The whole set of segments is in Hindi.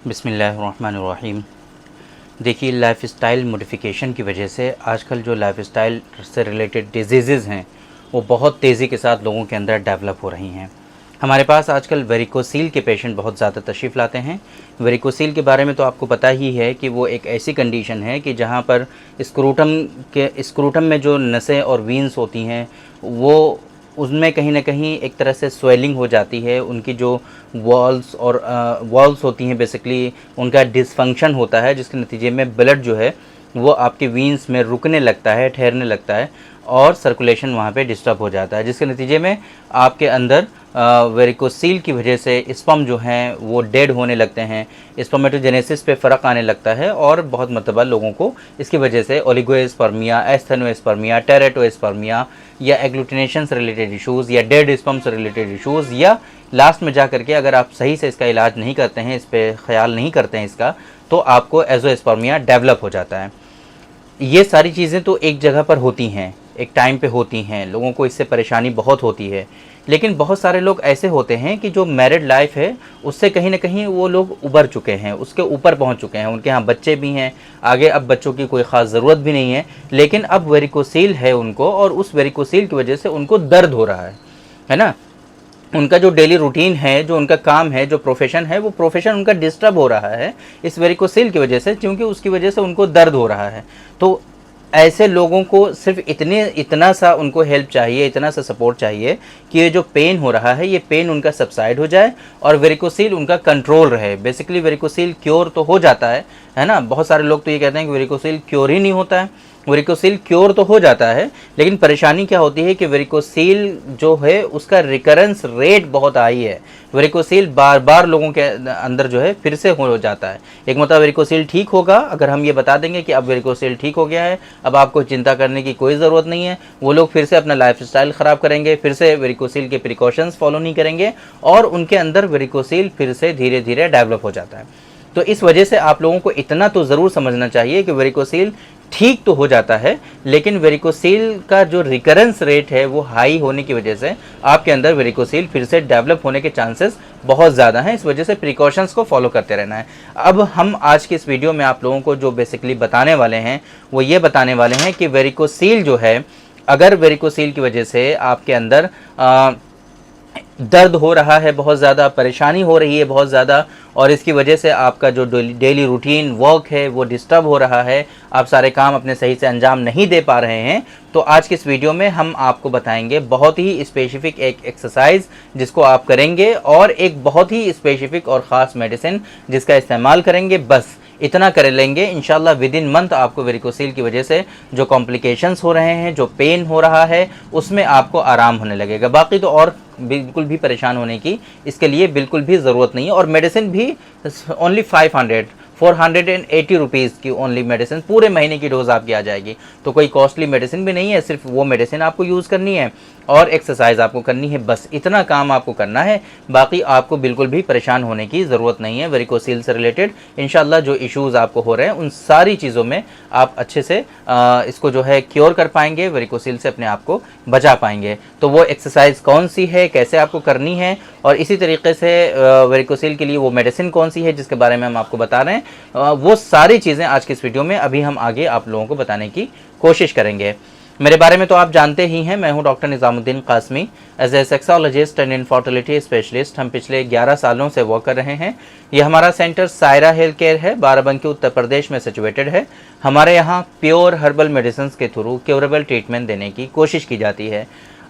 बिस्मिल्लाहिर्रहमानिर्रहीम। देखिए, लाइफ़स्टाइल मॉडिफ़िकेशन की वजह से आजकल जो लाइफ़स्टाइल से रिलेटेड डिजीज़ेज़ हैं वो बहुत तेज़ी के साथ लोगों के अंदर डेवलप हो रही हैं। हमारे पास आजकल वेरिकोसील के पेशेंट बहुत ज़्यादा तशरीफ़ लाते हैं। वेरिकोसील के बारे में तो आपको पता ही है कि वो एक ऐसी कंडीशन है कि जहाँ पर स्क्रूटम में जो नसें और वीन्स होती हैं वो उसमें कहीं न कहीं एक तरह से स्वेलिंग हो जाती है। उनकी जो वॉल्स होती हैं, बेसिकली उनका डिसफंक्शन होता है, जिसके नतीजे में ब्लड जो है वो आपके वीन्स में रुकने लगता है, ठहरने लगता है और सर्कुलेशन वहाँ पे डिस्टर्ब हो जाता है, जिसके नतीजे में आपके अंदर वेरिकोसील की वजह से स्पर्म जो हैं वो डेड होने लगते हैं। स्पर्मेटोजेनेसिस पे फ़र्क आने लगता है और बहुत मरतबा लोगों को इसकी वजह से ओलिगोस्पर्मिया, एस्थेनोस्पर्मिया, टेरेटोस्पर्मिया या एग्लूटिनेशन से रिलेटेड इशूज़ या डेड स्पर्म से रिलेटेड इशूज़ या लास्ट में जा करके अगर आप सही से इसका इलाज नहीं करते हैं, इस पे ख्याल नहीं करते हैं इसका, तो आपको एज़ोस्पर्मिया डेवलप हो जाता है। ये सारी चीज़ें तो एक जगह पर होती हैं, एक टाइम पे होती हैं, लोगों को इससे परेशानी बहुत होती है। लेकिन बहुत सारे लोग ऐसे होते हैं कि जो मैरिड लाइफ है उससे कहीं ना कहीं वो लोग उबर चुके हैं, उसके ऊपर पहुंच चुके हैं, उनके यहाँ बच्चे भी हैं, आगे अब बच्चों की कोई ख़ास ज़रूरत भी नहीं है, लेकिन अब वेरिकोसील है उनको और उस वेरिकोसील की वजह से उनको दर्द हो रहा है ना। उनका जो डेली रूटीन है, जो उनका काम है, जो प्रोफेशन है, वो प्रोफेशन उनका डिस्टर्ब हो रहा है इस वेरिकोसील की वजह से, क्योंकि उसकी वजह से उनको दर्द हो रहा है। तो ऐसे लोगों को सिर्फ इतना सा उनको हेल्प चाहिए, इतना सा सपोर्ट चाहिए कि ये जो पेन हो रहा है ये पेन उनका सबसाइड हो जाए और वेरिकोसील उनका कंट्रोल रहे। बेसिकली वेरिकोसील क्योर तो हो जाता है ना। बहुत सारे लोग तो ये कहते हैं कि वेरिकोसील क्योर ही नहीं होता है। वेरिकोसील क्योर तो हो जाता है, लेकिन परेशानी क्या होती है कि वेरिकोसील जो है उसका रिकरेंस रेट बहुत हाई है। वेरिकोसील बार बार लोगों के अंदर जो है फिर से हो जाता है। एक मतलब वेरिकोसील ठीक होगा अगर हम ये बता देंगे कि अब वेरिकोसील ठीक हो गया है, अब आपको चिंता करने की कोई ज़रूरत नहीं है, वो लोग फिर से अपना लाइफस्टाइल ख़राब करेंगे, फिर से वेरिकोसील के प्रिकॉशंस फॉलो नहीं करेंगे और उनके अंदर वेरिकोसील फिर से धीरे धीरे डेवलप हो जाता है। तो इस वजह से आप लोगों को इतना तो ज़रूर समझना चाहिए कि वेरिकोसील ठीक तो हो जाता है, लेकिन वेरिकोसील का जो रिकरेंस रेट है वो हाई होने की वजह से आपके अंदर वेरिकोसील फिर से डेवलप होने के चांसेस बहुत ज़्यादा हैं। इस वजह से प्रिकॉशंस को फॉलो करते रहना है। अब हम आज की इस वीडियो में आप लोगों को जो बेसिकली बताने वाले हैं वो ये बताने वाले हैं कि वेरिकोसील जो है, अगर वेरिकोसील की वजह से आपके अंदर दर्द हो रहा है, बहुत ज़्यादा परेशानी हो रही है बहुत ज़्यादा, और इसकी वजह से आपका जो डेली रूटीन वर्क है वो डिस्टर्ब हो रहा है, आप सारे काम अपने सही से अंजाम नहीं दे पा रहे हैं, तो आज की इस वीडियो में हम आपको बताएंगे बहुत ही स्पेसिफिक एक एक्सरसाइज जिसको आप करेंगे और एक बहुत ही स्पेसिफिक और ख़ास मेडिसिन जिसका इस्तेमाल करेंगे। बस इतना कर लेंगे इंशाल्लाह विद इन मंथ आपको वेरिकोसील की वजह से जो कॉम्प्लिकेशंस हो रहे हैं, जो पेन हो रहा है, उसमें आपको आराम होने लगेगा। बाकी तो और बिल्कुल भी परेशान होने की इसके लिए बिल्कुल भी ज़रूरत नहीं है। और मेडिसिन भी ओनली 480 रुपीज़ की ओनली मेडिसिन, पूरे महीने की डोज आपकी आ जाएगी। तो कोई कॉस्टली मेडिसिन भी नहीं है, सिर्फ वो मेडिसिन आपको यूज़ करनी है और एक्सरसाइज आपको करनी है, बस इतना काम आपको करना है। बाकी आपको बिल्कुल भी परेशान होने की ज़रूरत नहीं है। वेरिकोसील से रिलेटेड इंशाल्लाह जो इश्यूज़ आपको हो रहे हैं उन सारी चीज़ों में आप अच्छे से इसको जो है क्योर कर पाएंगे, वेरिकोसील से अपने आप को बचा पाएंगे। तो वो एक्सरसाइज कौन सी है, कैसे आपको करनी है, और इसी तरीके से वेरिकोसील के लिए वो मेडिसिन कौन सी है जिसके बारे में हम आपको बता रहे हैं, वो सारी चीज़ें आज की इस वीडियो में अभी हम आगे आप लोगों को बताने की कोशिश करेंगे। मेरे बारे में तो आप जानते ही हैं, मैं हूं doctor Nizamuddin Qasmi, as a sexologist and infertility specialist. हम पिछले 11 सालों से वर्क कर रहे हैं। ये हमारा सेंटर सायरा हेल्थ केयर है, बाराबंकी उत्तर प्रदेश में सिचुएटेड है। हमारे यहाँ प्योर हर्बल मेडिसिन के थ्रू क्योरेबल ट्रीटमेंट देने की कोशिश की जाती है।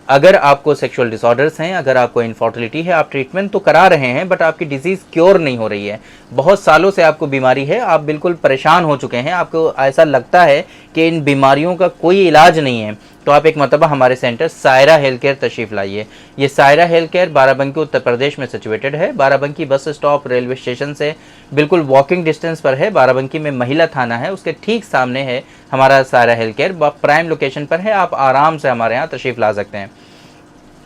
अगर आपको सेक्सुअल डिसऑर्डर्स हैं, अगर आपको इनफर्टिलिटी है, आप ट्रीटमेंट तो करा रहे हैं बट आपकी डिजीज़ क्योर नहीं हो रही है, बहुत सालों से आपको बीमारी है, आप बिल्कुल परेशान हो चुके हैं, आपको ऐसा लगता है कि इन बीमारियों का कोई इलाज नहीं है, तो आप एक मरतबा हमारे सेंटर सायरा हेल्थ केयर तशरीफ़ लाइए। ये सायरा हेल्थ केयर बाराबंकी उत्तर प्रदेश में सिचुएटेड है। Barabanki bus stop railway station से बिल्कुल वॉकिंग डिस्टेंस पर है। बाराबंकी में महिला थाना है, उसके ठीक सामने है हमारा Saira health care, prime location पर है। आप आराम से हमारे यहाँ तशरीफ़ ला सकते हैं।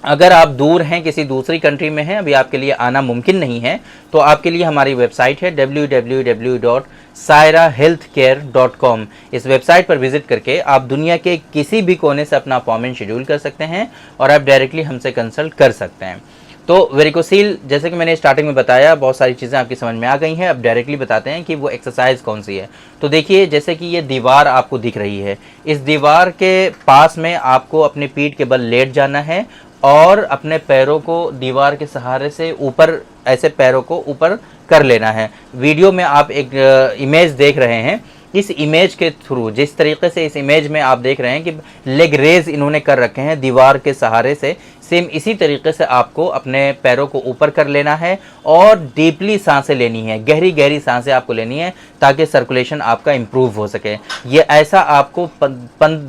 अगर आप दूर हैं, किसी दूसरी कंट्री में हैं, अभी आपके लिए आना मुमकिन नहीं है, तो आपके लिए हमारी वेबसाइट है www.sairahealthcare.com। इस वेबसाइट पर विजिट करके आप दुनिया के किसी भी कोने से अपना अपॉइंटमेंट शेड्यूल कर सकते हैं और आप डायरेक्टली हमसे कंसल्ट कर सकते हैं। तो वेरिकोसील, जैसे कि मैंने स्टार्टिंग में बताया, बहुत सारी चीज़ें आपकी समझ में आ गई हैं। अब डायरेक्टली बताते हैं कि वो एक्सरसाइज कौन सी है। तो देखिए, जैसे कि ये दीवार आपको दिख रही है, इस दीवार के पास में आपको अपनी पीठ के बल लेट जाना है और अपने पैरों को दीवार के सहारे से ऊपर, ऐसे पैरों को ऊपर कर लेना है। वीडियो में आप एक इमेज देख रहे हैं, इस इमेज के थ्रू, जिस तरीके से इस इमेज में आप देख रहे हैं कि लेग रेज इन्होंने कर रखे हैं दीवार के सहारे से, सेम इसी तरीके से आपको अपने पैरों को ऊपर कर लेना है और डीपली सांसें लेनी है, गहरी गहरी सांसें आपको लेनी है ताकि सर्कुलेशन आपका इम्प्रूव हो सके। ये ऐसा आपको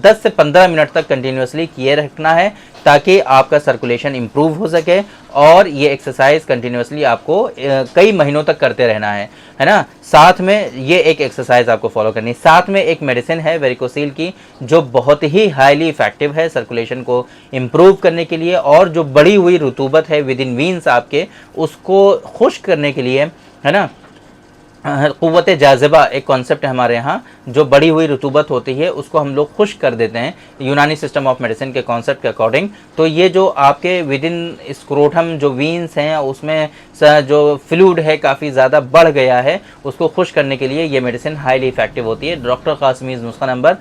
10 से 15 मिनट तक कंटिन्यूसली किए रखना है ताकि आपका सर्कुलेशन इम्प्रूव हो सके। और ये एक्सरसाइज कंटिन्यूसली आपको कई महीनों तक करते रहना है ना। साथ में ये एक एक्सरसाइज आपको फॉलो करनी है। साथ में एक मेडिसिन है वेरिकोसील की जो बहुत ही हाईली इफेक्टिव है सर्कुलेशन को इम्प्रूव करने के लिए, और जो बढ़ी हुई रुतूबत है विद इन वीन्स आपके, उसको खुश्क करने के लिए, है ना। क़ुव्वत जाज़िबा एक कॉन्सेप्ट है हमारे यहाँ, जो बढ़ी हुई रुतूबत होती है उसको हम लोग खुश्क कर देते हैं यूनानी सिस्टम ऑफ मेडिसिन के कॉन्सेप्ट के अकॉर्डिंग। तो ये जो आपके विद इन स्क्रोटम जो वीन्स हैं उसमें जो फ्लूइड है काफ़ी ज़्यादा बढ़ गया है, उसको खुश्क करने के लिए ये मेडिसिन हाईली इफेक्टिव होती है। डॉक्टर कासमीज़ नुस्खा नंबर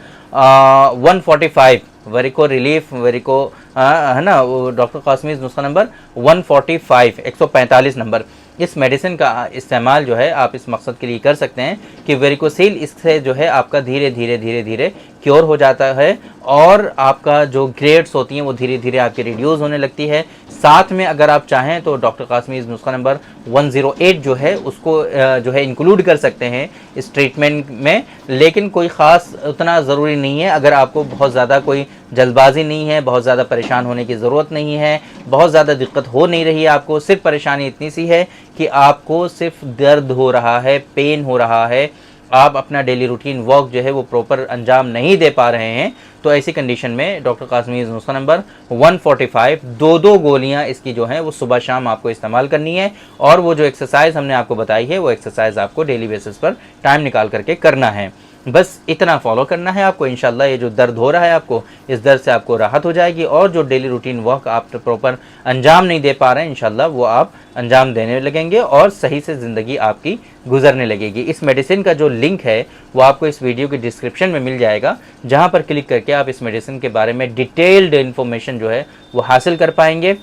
145 वेरिको रिलीफ वेरिको, है ना, डॉक्टर कासमीज़ नुस्खा नंबर 145 145 नंबर। इस मेडिसिन का इस्तेमाल जो है आप इस मकसद के लिए कर सकते हैं कि वेरिकोसील इससे जो है आपका धीरे धीरे धीरे धीरे क्योर हो जाता है और आपका जो ग्रेड्स होती हैं वो धीरे धीरे आपकी रिड्यूस होने लगती है। साथ में अगर आप चाहें तो डॉक्टर कासमीज़ नुस्खा नंबर 108 जो है उसको जो है इंक्लूड कर सकते हैं इस ट्रीटमेंट में, लेकिन कोई ख़ास उतना ज़रूरी नहीं है। अगर आपको बहुत ज़्यादा कोई जल्दबाजी नहीं है, बहुत ज़्यादा परेशान होने की ज़रूरत नहीं है, बहुत ज़्यादा दिक्कत हो नहीं रही है आपको, सिर्फ परेशानी इतनी सी है कि आपको सिर्फ दर्द हो रहा है, पेन हो रहा है, आप अपना डेली रूटीन वर्क जो है वो प्रॉपर अंजाम नहीं दे पा रहे हैं, तो ऐसी कंडीशन में डॉक्टर कासमीज़ नुस्खा नंबर 145 दो गोलियां इसकी जो है वो सुबह शाम आपको इस्तेमाल करनी है। और वो जो एक्सरसाइज हमने आपको बताई है वो एक्सरसाइज आपको डेली बेसिस पर टाइम निकाल करके करना है। बस इतना फॉलो करना है आपको। इंशाल्लाह ये जो दर्द हो रहा है आपको, इस दर्द से आपको राहत हो जाएगी और जो डेली रूटीन वर्क आप प्रॉपर अंजाम नहीं दे पा रहे हैं, इंशाल्लाह वो आप अंजाम देने लगेंगे और सही से ज़िंदगी आपकी गुजरने लगेगी। इस मेडिसिन का जो लिंक है वो आपको इस वीडियो के डिस्क्रिप्शन में मिल जाएगा, जहाँ पर क्लिक करके आप इस मेडिसिन के बारे में डिटेल्ड इन्फॉर्मेशन जो है वो हासिल कर पाएंगे।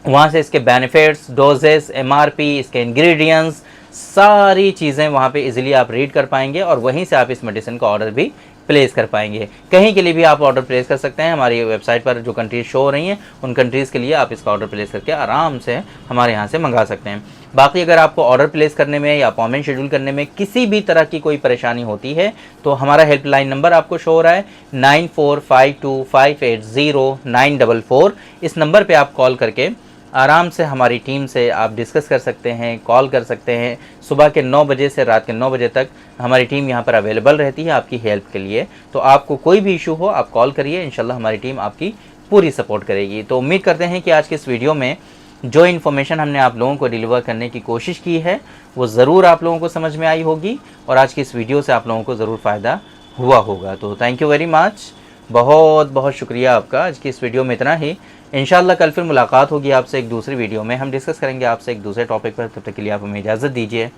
वहाँ से इसके बेनिफिट्स, डोजेस, MRP, इसके इंग्रेडिएंट्स, सारी चीज़ें वहाँ पे इजीली आप रीड कर पाएंगे और वहीं से आप इस मेडिसिन का ऑर्डर भी प्लेस कर पाएंगे। कहीं के लिए भी आप ऑर्डर प्लेस कर सकते हैं। हमारी वेबसाइट पर जो कंट्रीज़ शो हो रही हैं उन कंट्रीज़ के लिए आप इसका ऑर्डर प्लेस करके आराम से हमारे यहाँ से मंगा सकते हैं। बाकी अगर आपको ऑर्डर प्लेस करने में या अपॉइंटमेंट शेड्यूल करने में किसी भी तरह की कोई परेशानी होती है तो हमारा हेल्पलाइन नंबर आपको शो हो रहा है 9452580944। इस नंबर पर आप कॉल करके आराम से हमारी टीम से आप डिस्कस कर सकते हैं, कॉल कर सकते हैं। सुबह के 9 बजे से रात के 9 बजे तक हमारी टीम यहाँ पर अवेलेबल रहती है आपकी हेल्प के लिए। तो आपको कोई भी इशू हो आप कॉल करिए, इंशाल्लाह हमारी टीम आपकी पूरी सपोर्ट करेगी। तो उम्मीद करते हैं कि आज के इस वीडियो में जो इन्फॉर्मेशन हमने आप लोगों को डिलीवर करने की कोशिश की है वो ज़रूर आप लोगों को समझ में आई होगी और आज की इस वीडियो से आप लोगों को ज़रूर फ़ायदा हुआ होगा। तो थैंक यू वेरी मच, बहुत बहुत शुक्रिया आपका। आज की इस वीडियो में इतना ही। इंशाल्लाह कल फिर मुलाकात होगी आपसे एक दूसरी वीडियो में, हम डिस्कस करेंगे आपसे एक दूसरे टॉपिक पर। तब तक के लिए आप हमें इजाज़त दीजिए।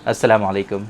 अस्सलाम वालेकुम।